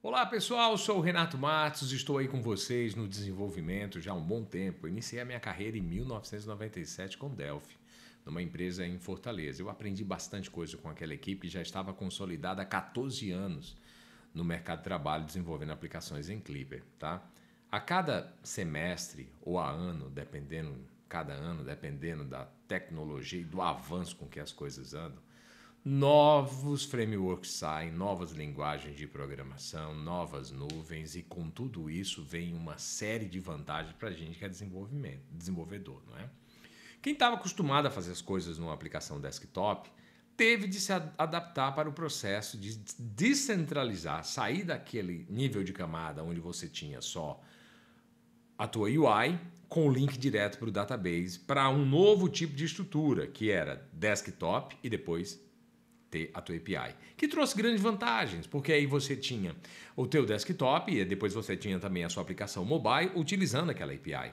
Olá pessoal, sou o Renato Matos, estou aí com vocês no desenvolvimento já há um bom tempo. Iniciei a minha carreira em 1997 com Delphi, numa empresa em Fortaleza. Eu aprendi bastante coisa com aquela equipe que já estava consolidada há 14 anos no mercado de trabalho desenvolvendo aplicações em Clipper, tá? A cada semestre ou a ano, dependendo da tecnologia e do avanço com que as coisas andam, novos frameworks saem, novas linguagens de programação, novas nuvens, e com tudo isso vem uma série de vantagens para a gente que é desenvolvedor, não é? Quem estava acostumado a fazer as coisas numa aplicação desktop teve de se adaptar para o processo de descentralizar, sair daquele nível de camada onde você tinha só a tua UI com o link direto para o database, para um novo tipo de estrutura, que era desktop e depois ter a tua API, que trouxe grandes vantagens, porque aí você tinha o teu desktop e depois você tinha também a sua aplicação mobile utilizando aquela API.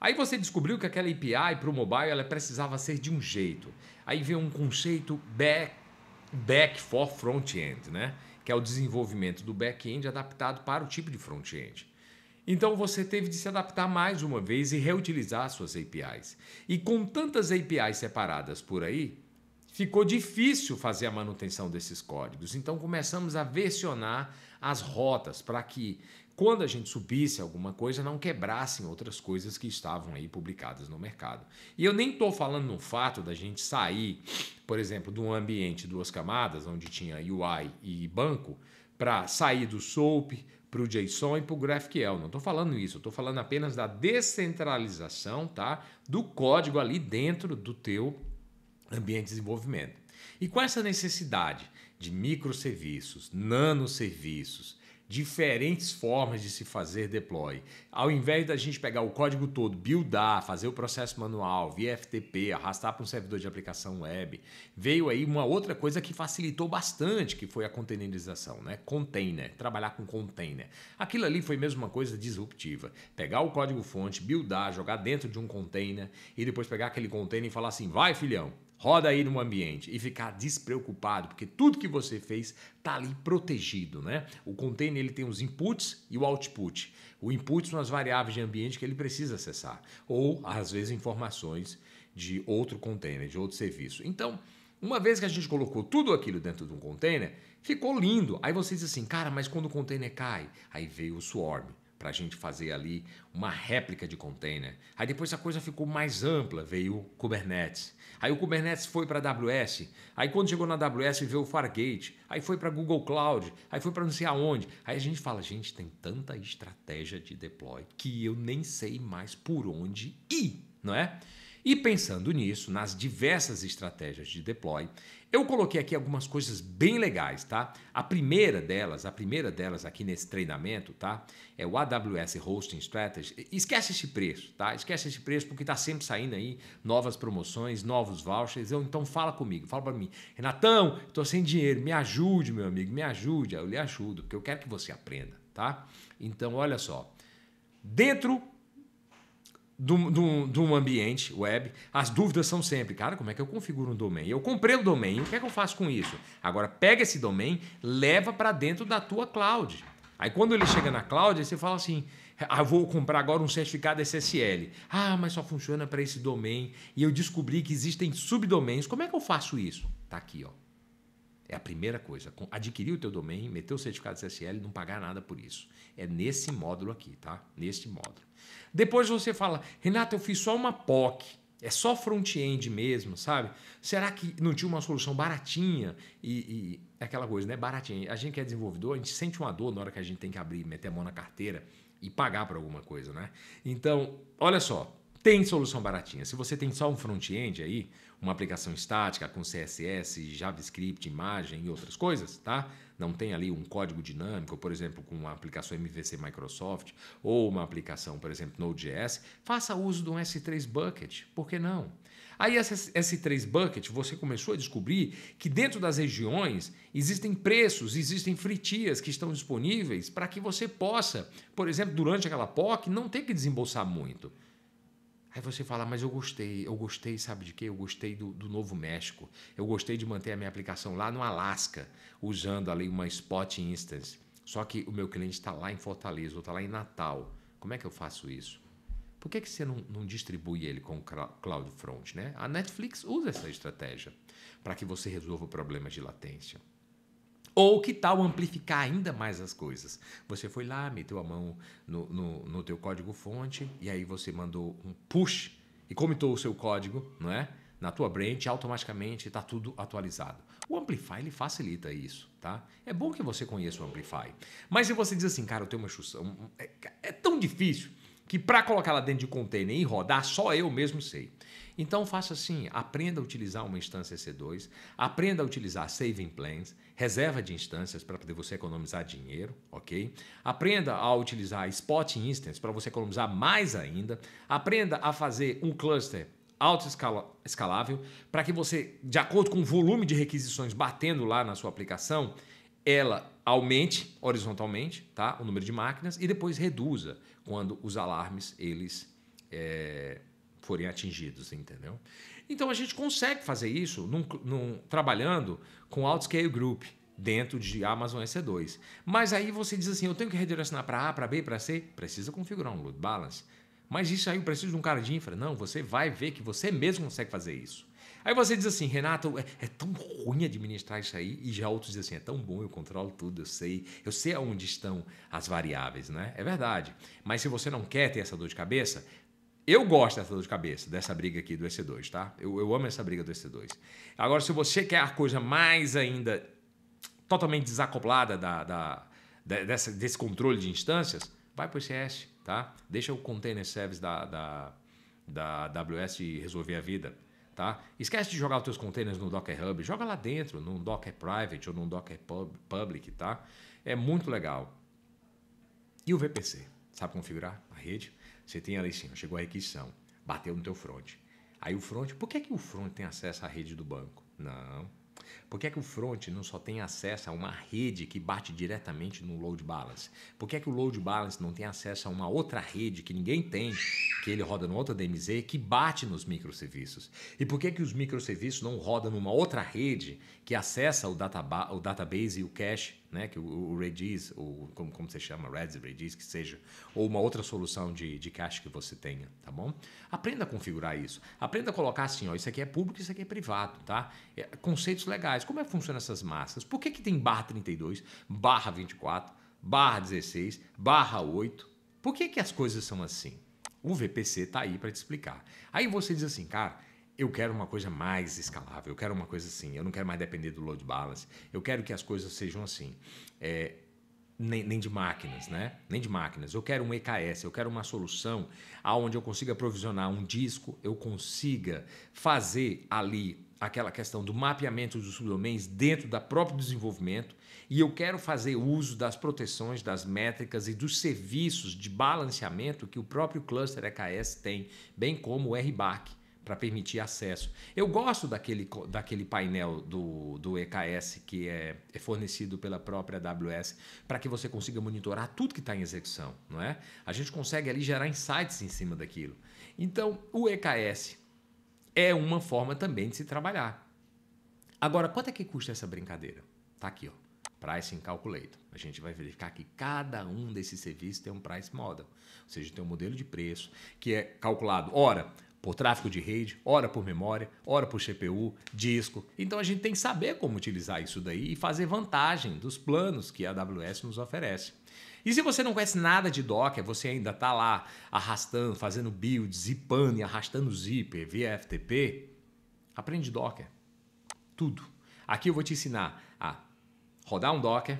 Aí você descobriu que aquela API para o mobile ela precisava ser de um jeito. Aí veio um conceito back for front-end, né? Que é o desenvolvimento do back-end adaptado para o tipo de front-end. Então você teve de se adaptar mais uma vez e reutilizar suas APIs. E com tantas APIs separadas por aí, ficou difícil fazer a manutenção desses códigos. Então começamos a versionar as rotas para que, quando a gente subisse alguma coisa, não quebrassem outras coisas que estavam aí publicadas no mercado. E eu nem estou falando no fato da gente sair, por exemplo, de um ambiente duas camadas, onde tinha UI e banco, para sair do SOAP para o JSON e para o GraphQL. Não estou falando isso, estou falando apenas da descentralização, tá, do código ali dentro do teu ambiente de desenvolvimento. E com essa necessidade de microserviços, nanoserviços, diferentes formas de se fazer deploy, ao invés da gente pegar o código todo, buildar, fazer o processo manual, via FTP, arrastar para um servidor de aplicação web, veio aí uma outra coisa que facilitou bastante, que foi a containerização, né? Container, trabalhar com container. Aquilo ali foi mesmo uma coisa disruptiva. Pegar o código-fonte, buildar, jogar dentro de um container e depois pegar aquele container e falar assim, vai filhão, roda aí no ambiente, e ficar despreocupado, porque tudo que você fez está ali protegido, né? O container ele tem os inputs e o output. O input são as variáveis de ambiente que ele precisa acessar, ou às vezes informações de outro container, de outro serviço. Então, uma vez que a gente colocou tudo aquilo dentro de um container, ficou lindo. Aí você diz assim, cara, mas quando o container cai, aí veio o Swarm, para a gente fazer ali uma réplica de container. Aí depois a coisa ficou mais ampla, veio o Kubernetes. Aí o Kubernetes foi para a AWS. Aí quando chegou na AWS veio o Fargate. Aí foi para Google Cloud. Aí foi para não sei aonde. Aí a gente fala, gente, tem tanta estratégia de deploy que eu nem sei mais por onde ir, não é? E pensando nisso, nas diversas estratégias de deploy, eu coloquei aqui algumas coisas bem legais, tá? A primeira delas aqui nesse treinamento, tá? É o AWS Hosting Strategy. Esquece esse preço, tá? Esquece esse preço porque tá sempre saindo aí novas promoções, novos vouchers. Então fala comigo, fala para mim. Renatão, tô sem dinheiro, me ajude, meu amigo, me ajude. Eu lhe ajudo, porque eu quero que você aprenda, tá? Então, olha só. Dentro de um ambiente web, as dúvidas são sempre, cara, como é que eu configuro um domain? Eu comprei o domain, o que é que eu faço com isso? Agora pega esse domain, leva para dentro da tua cloud. Aí quando ele chega na cloud, aí você fala assim, vou comprar agora um certificado SSL. Ah, mas só funciona para esse domain e eu descobri que existem subdomains. Como é que eu faço isso? Tá aqui, ó. É a primeira coisa, adquirir o teu domain, meter o certificado SSL e não pagar nada por isso. É nesse módulo aqui, tá? Nesse módulo. Depois você fala, Renato, eu fiz só uma POC, é só front-end mesmo, sabe? Será que não tinha uma solução baratinha? E aquela coisa, né? Baratinha. A gente que é desenvolvedor, a gente sente uma dor na hora que a gente tem que abrir, meter a mão na carteira e pagar por alguma coisa, né? Então, olha só. Tem solução baratinha. Se você tem só um front-end aí, uma aplicação estática com CSS, JavaScript, imagem e outras coisas, tá? Não tem ali um código dinâmico, por exemplo, com uma aplicação MVC Microsoft ou uma aplicação, por exemplo, Node.js, faça uso de um S3 Bucket. Por que não? Aí essa S3 Bucket, você começou a descobrir que dentro das regiões existem preços, existem free tiers que estão disponíveis para que você possa, por exemplo, durante aquela POC, não ter que desembolsar muito. Aí você fala, mas eu gostei, sabe de quê? Eu gostei do Novo México. Eu gostei de manter a minha aplicação lá no Alasca, usando ali uma Spot Instance. Só que o meu cliente está lá em Fortaleza, ou está lá em Natal. Como é que eu faço isso? Por que você não distribui ele com o CloudFront, né? A Netflix usa essa estratégia para que você resolva problemas de latência. Ou que tal amplificar ainda mais as coisas? Você foi lá, meteu a mão no teu código-fonte e aí você mandou um push e comitou o seu código, não é? Na tua branch, automaticamente está tudo atualizado. O Amplify ele facilita isso, tá? É bom que você conheça o Amplify. Mas se você diz assim, cara, eu tenho uma chução, é tão difícil que para colocar lá dentro de container e rodar, só eu mesmo sei. Então faça assim, aprenda a utilizar uma instância EC2, aprenda a utilizar saving plans, reserva de instâncias para poder você economizar dinheiro, ok? Aprenda a utilizar spot instance para você economizar mais ainda, aprenda a fazer um cluster auto-escalável para que você, de acordo com o volume de requisições batendo lá na sua aplicação, ela aumente horizontalmente, tá? O número de máquinas e depois reduza quando os alarmes eles forem atingidos, entendeu? Então a gente consegue fazer isso trabalhando com Outscale Group dentro de Amazon EC2. Mas aí você diz assim, eu tenho que redirecionar para A, para B, para C, precisa configurar um load balance. Mas isso aí eu preciso de um cara de infra. Não, você vai ver que você mesmo consegue fazer isso. Aí você diz assim, Renato, é tão ruim administrar isso aí. E já outros dizem assim, é tão bom, eu controlo tudo, eu sei aonde estão as variáveis, né? É verdade. Mas se você não quer ter essa dor de cabeça, eu gosto dessa dor de cabeça, dessa briga aqui do EC2, tá? Eu amo essa briga do EC2. Agora, se você quer a coisa mais ainda totalmente desacoplada desse controle de instâncias, vai para o ECS, tá? Deixa o Container Service da AWS resolver a vida, tá? Esquece de jogar os teus containers no Docker Hub, joga lá dentro, num Docker Private ou num Docker Public, tá? É muito legal. E o VPC? Sabe configurar a rede? Você tem ali sim, chegou a requisição, bateu no teu front. Aí o front, por que o front tem acesso à rede do banco? Não. Por que o front não só tem acesso a uma rede que bate diretamente no load balance? Por que o load balance não tem acesso a uma outra rede que ninguém tem, que ele roda no outro DMZ, que bate nos microserviços? E por que os microserviços não rodam numa outra rede que acessa o database e o cache, né? Que o Redis, ou como você chama, Redis, que seja, ou uma outra solução de cache que você tenha, tá bom? Aprenda a configurar isso. Aprenda a colocar assim, ó, isso aqui é público, isso aqui é privado, tá? Conceitos legais. Como é que funcionam essas máscaras? Por que tem barra 32, barra 24, barra 16, barra 8? Por que as coisas são assim? O VPC está aí para te explicar. Aí você diz assim, cara, eu quero uma coisa mais escalável, eu quero uma coisa assim, eu não quero mais depender do load balance, eu quero que as coisas sejam assim, nem de máquinas, né? Nem de máquinas. Eu quero um EKS, eu quero uma solução onde eu consiga provisionar um disco, eu consiga fazer ali aquela questão do mapeamento dos subdomains dentro da próprio desenvolvimento e eu quero fazer uso das proteções, das métricas e dos serviços de balanceamento que o próprio cluster EKS tem, bem como o RBAC, para permitir acesso. Eu gosto daquele painel do EKS que é fornecido pela própria AWS para que você consiga monitorar tudo que está em execução, não é? A gente consegue ali gerar insights em cima daquilo. Então, o EKS é uma forma também de se trabalhar. Agora, quanto é que custa essa brincadeira? Tá aqui, ó. Pricing Calculator. A gente vai verificar que cada um desses serviços tem um price model, ou seja, tem um modelo de preço que é calculado, ora, por tráfego de rede, ora por memória, ora por CPU, disco. Então a gente tem que saber como utilizar isso daí e fazer vantagem dos planos que a AWS nos oferece. E se você não conhece nada de Docker, você ainda está lá arrastando, fazendo build, zipando e arrastando zipper via FTP, aprende Docker. Tudo. Aqui eu vou te ensinar a rodar um Docker,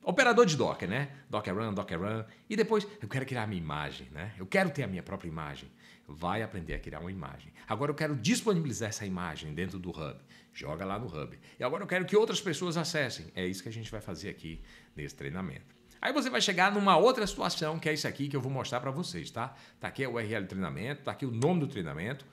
operador de Docker, né? Docker Run, e depois eu quero criar a minha imagem, né? Eu quero ter a minha própria imagem. Vai aprender a criar uma imagem. Agora eu quero disponibilizar essa imagem dentro do Hub. Joga lá no Hub. E agora eu quero que outras pessoas acessem. É isso que a gente vai fazer aqui nesse treinamento. Aí você vai chegar numa outra situação, que é isso aqui que eu vou mostrar para vocês, tá? Tá aqui a URL do treinamento, tá aqui o nome do treinamento,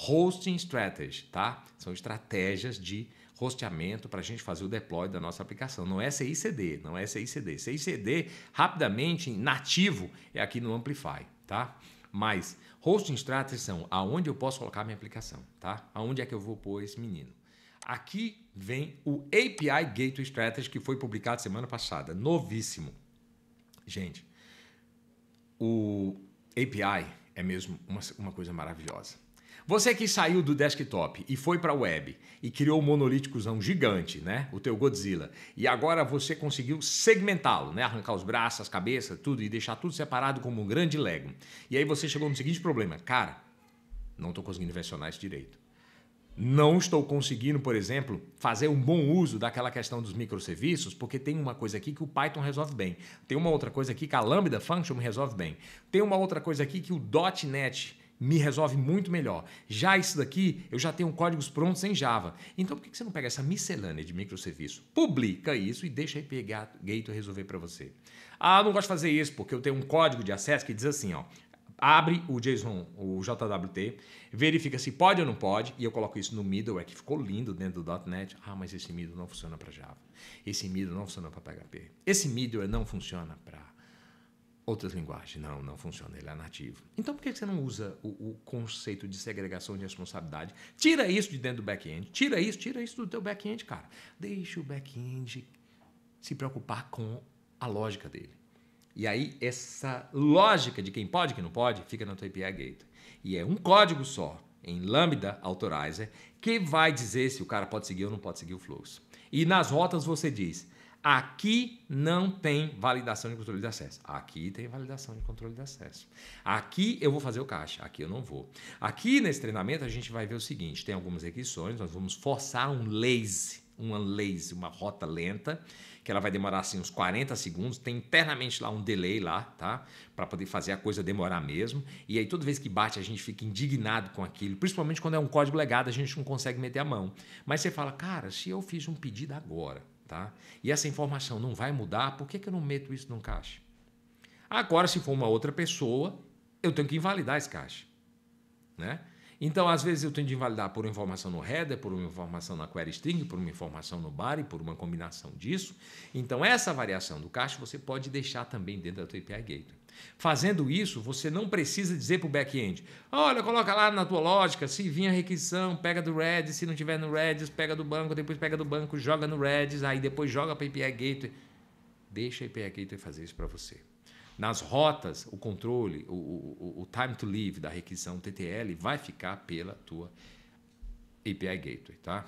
Hosting Strategy, tá? São estratégias de rosteamento para a gente fazer o deploy da nossa aplicação. Não é CI/CD, não é CI/CD. CI/CD, rapidamente, nativo, é aqui no Amplify, tá? Mas hosting strategies são aonde eu posso colocar minha aplicação, tá? Aonde é que eu vou pôr esse menino? Aqui vem o API Gateway Strategy, que foi publicado semana passada, novíssimo. Gente, o API é mesmo uma coisa maravilhosa. Você que saiu do desktop e foi para a web e criou um monolíticozão gigante, né? O teu Godzilla, e agora você conseguiu segmentá-lo, né? Arrancar os braços, as cabeças, tudo e deixar tudo separado como um grande Lego. E aí você chegou no seguinte problema: cara, não estou conseguindo versionar isso direito. Não estou conseguindo, por exemplo, fazer um bom uso daquela questão dos microserviços, porque tem uma coisa aqui que o Python resolve bem. Tem uma outra coisa aqui que a Lambda Function me resolve bem. Tem uma outra coisa aqui que o .NET me resolve muito melhor. Já isso daqui, eu já tenho códigos prontos em Java. Então, por que você não pega essa miscelânea de microserviço, publica isso e deixa a API Gateway resolver para você? Ah, não gosto de fazer isso, porque eu tenho um código de acesso que diz assim, ó, abre o JSON, o JWT, verifica se pode ou não pode, e eu coloco isso no middleware, que ficou lindo dentro do .NET. Ah, mas esse middleware não funciona para Java. Esse middleware não funciona para PHP. Esse middleware não funciona para outras linguagens. Não funciona, ele é nativo. Então por que você não usa o conceito de segregação de responsabilidade? Tira isso de dentro do back-end, tira isso do teu back-end, cara. Deixa o back-end se preocupar com a lógica dele. E aí, essa lógica de quem pode e quem não pode fica na tua API Gateway. E é um código só, em Lambda Authorizer, que vai dizer se o cara pode seguir ou não pode seguir o fluxo. E nas rotas você diz, aqui não tem validação de controle de acesso. Aqui tem validação de controle de acesso. Aqui eu vou fazer o caixa, aqui eu não vou. Aqui nesse treinamento a gente vai ver o seguinte, tem algumas requisições, nós vamos forçar uma rota lenta, que ela vai demorar assim uns 40 segundos, tem internamente lá um delay lá, tá? Para poder fazer a coisa demorar mesmo. E aí toda vez que bate a gente fica indignado com aquilo, principalmente quando é um código legado, a gente não consegue meter a mão. Mas você fala, cara, se eu fiz um pedido agora, tá? E essa informação não vai mudar, por que eu não meto isso num caixa? Agora, se for uma outra pessoa, eu tenho que invalidar esse caixa, né? Então, às vezes, eu tenho de invalidar por uma informação no header, por uma informação na query string, por uma informação no body, por uma combinação disso. Então, essa variação do cache você pode deixar também dentro da tua API Gateway. Fazendo isso, você não precisa dizer para o back-end, olha, coloca lá na tua lógica, se vir a requisição, pega do Redis, se não tiver no Redis, pega do banco, depois pega do banco, joga no Redis, aí depois joga para a API Gateway. Deixa a API Gateway fazer isso para você. Nas rotas, o controle, o time to live da requisição TTL vai ficar pela tua API Gateway, tá?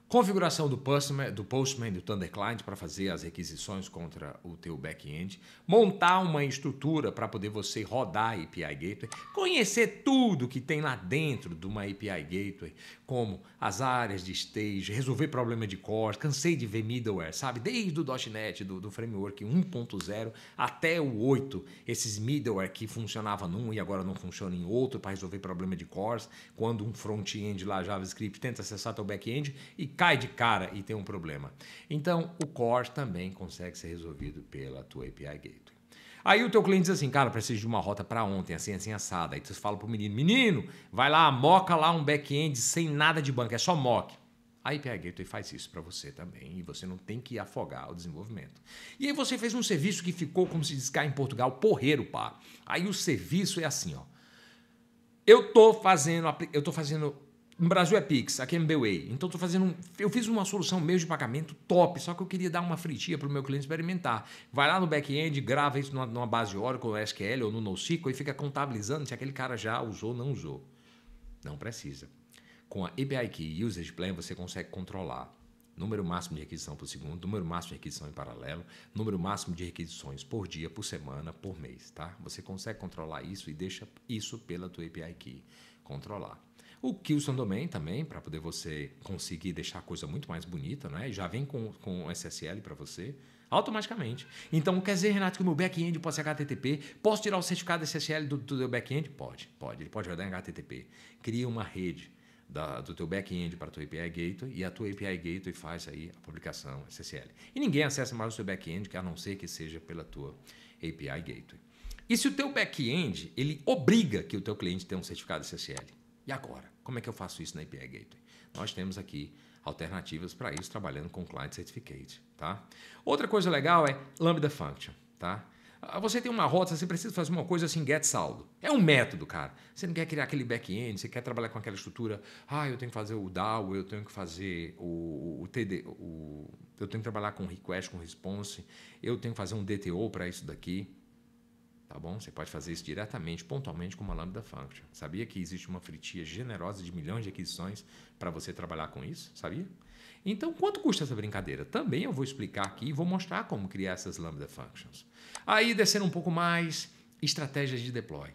Configuração do Postman e do Thunder Client para fazer as requisições contra o teu back-end. Montar uma estrutura para poder você rodar a API Gateway. Conhecer tudo que tem lá dentro de uma API Gateway, como as áreas de stage, resolver problema de core. Cansei de ver middleware, sabe? Desde o .NET, do framework 1.0 até o 8. Esses middleware que funcionavam num e agora não funcionam em outro para resolver problema de cores. Quando um front-end lá, JavaScript, tenta acessar teu back-end e cai de cara e tem um problema. Então, o core também consegue ser resolvido pela tua API Gateway. Aí o teu cliente diz assim, cara, preciso de uma rota para ontem, assim, assada. Aí tu fala pro menino, vai lá, moca lá um back-end sem nada de banco, é só mock. A API Gateway faz isso para você também e você não tem que afogar o desenvolvimento. E aí você fez um serviço que ficou, como se diz cá em Portugal, porreiro, pá. Aí o serviço é assim, ó. Eu tô fazendo no Brasil é Pix, aqui é MBWay. Então eu fiz uma solução meio de pagamento top, só que eu queria dar uma fritinha para o meu cliente experimentar. Vai lá no back-end, grava isso numa base Oracle, SQL ou no NoSQL e fica contabilizando se aquele cara já usou ou não usou. Não precisa. Com a API Key Usage Plan você consegue controlar número máximo de requisição por segundo, número máximo de requisição em paralelo, número máximo de requisições por dia, por semana, por mês, tá? Você consegue controlar isso e deixa isso pela tua API Key controlar. O Keystone Domain também, para poder você conseguir deixar a coisa muito mais bonita, né? Já vem com SSL para você, automaticamente. Então, quer dizer, Renato, que o meu back-end pode ser HTTP? Posso tirar o certificado SSL do teu back-end? Pode. Ele pode rodar em HTTP. Cria uma rede do teu back-end para a tua API Gateway e a tua API Gateway faz aí a publicação SSL. E ninguém acessa mais o seu back-end, a não ser que seja pela tua API Gateway. E se o teu back-end, ele obriga que o teu cliente tenha um certificado SSL? E agora? Como é que eu faço isso na API Gateway? Nós temos aqui alternativas para isso, trabalhando com Client Certificate, tá? Outra coisa legal é Lambda Function, tá? Você tem uma rota, você precisa fazer uma coisa assim, get saldo. É um método, cara. Você não quer criar aquele back-end, você quer trabalhar com aquela estrutura. Eu tenho que fazer o DAO, eu tenho que fazer o TD, eu tenho que trabalhar com request, com response, eu tenho que fazer um DTO para isso daqui. Tá bom? Você pode fazer isso diretamente, pontualmente com uma Lambda Function. Sabia que existe uma fatia generosa de milhões de aquisições para você trabalhar com isso? Sabia? Então, quanto custa essa brincadeira? Também eu vou explicar aqui e vou mostrar como criar essas Lambda Functions. Aí, descendo um pouco mais, estratégias de deploy.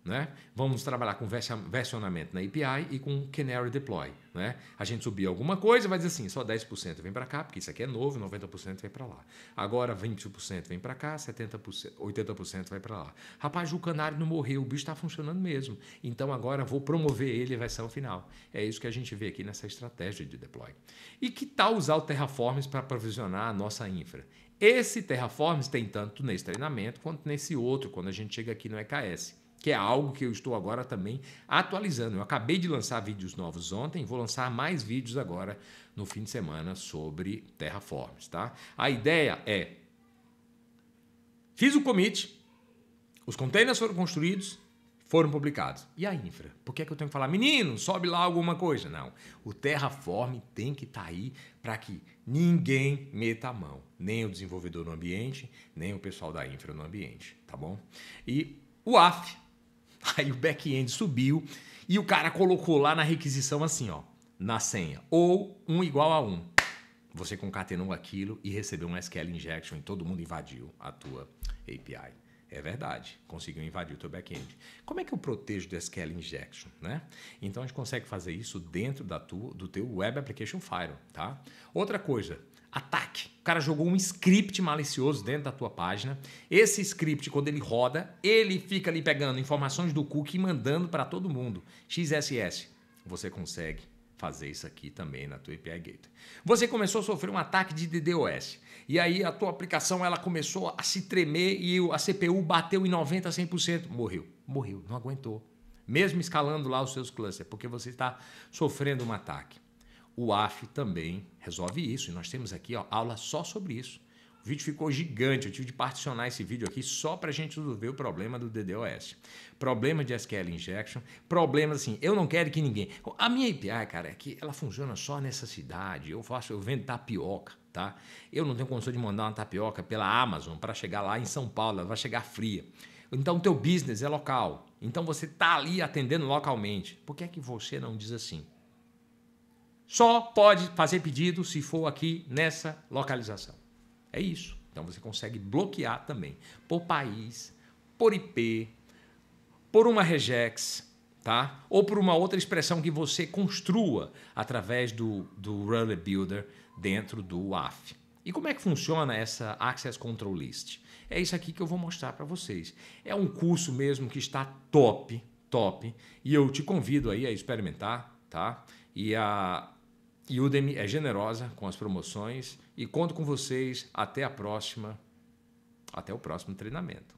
Né? Vamos trabalhar com versionamento na API e com Canary Deploy. Né? A gente subir alguma coisa vai dizer assim, só 10% vem para cá, porque isso aqui é novo, 90% vem para lá. Agora 20% vem para cá, 70%, 80% vai para lá. Rapaz, o canário não morreu, o bicho está funcionando mesmo. Então agora vou promover ele a versão final. É isso que a gente vê aqui nessa estratégia de deploy. E que tal usar o Terraforms para provisionar a nossa infra? Esse Terraforms tem tanto nesse treinamento quanto nesse outro, quando a gente chega aqui no EKS. Que é algo que eu estou agora também atualizando. Eu acabei de lançar vídeos novos ontem, vou lançar mais vídeos agora no fim de semana sobre Terraforms, tá? A ideia é, fiz o commit, os containers foram construídos, foram publicados. E a infra? Por que é que eu tenho que falar, menino, sobe lá alguma coisa? Não, o Terraform tem que estar aí para que ninguém meta a mão, nem o desenvolvedor no ambiente, nem o pessoal da infra no ambiente, tá bom? E o AF, aí o back-end subiu e o cara colocou lá na requisição assim, ó, na senha, ou 1 igual a 1. Você concatenou aquilo e recebeu um SQL injection e todo mundo invadiu a tua API. É verdade, conseguiu invadir o teu back-end. Como é que eu protejo do SQL injection, né? Então a gente consegue fazer isso dentro do teu Web Application Firewall, tá? Outra coisa, ataque. O cara jogou um script malicioso dentro da tua página. Esse script, quando ele roda, ele fica ali pegando informações do cookie e mandando para todo mundo. XSS. Você consegue fazer isso aqui também na tua API Gateway. Você começou a sofrer um ataque de DDoS. E aí a tua aplicação ela começou a se tremer e a CPU bateu em 90%, 100%. Morreu, não aguentou. Mesmo escalando lá os seus clusters, porque você está sofrendo um ataque. O AF também resolve isso. E nós temos aqui aula só sobre isso. O vídeo ficou gigante. Eu tive de particionar esse vídeo aqui só para a gente resolver o problema do DDoS. Problema de SQL injection. Problemas assim, eu não quero que ninguém... A minha API, cara, é que ela funciona só nessa cidade. Eu vendo tapioca, tá? Eu não tenho condição de mandar uma tapioca pela Amazon para chegar lá em São Paulo. Ela vai chegar fria. Então, o teu business é local. Então, você está ali atendendo localmente. Por que é que você não diz assim? Só pode fazer pedido se for aqui nessa localização. É isso. Então você consegue bloquear também por país, por IP, por uma regex, tá? Ou por uma outra expressão que você construa através do Rally Builder dentro do AF. E como é que funciona essa Access Control List? É isso aqui que eu vou mostrar para vocês. É um curso mesmo que está top, e eu te convido aí a experimentar, tá? E a Udemy é generosa com as promoções e conto com vocês até o próximo treinamento.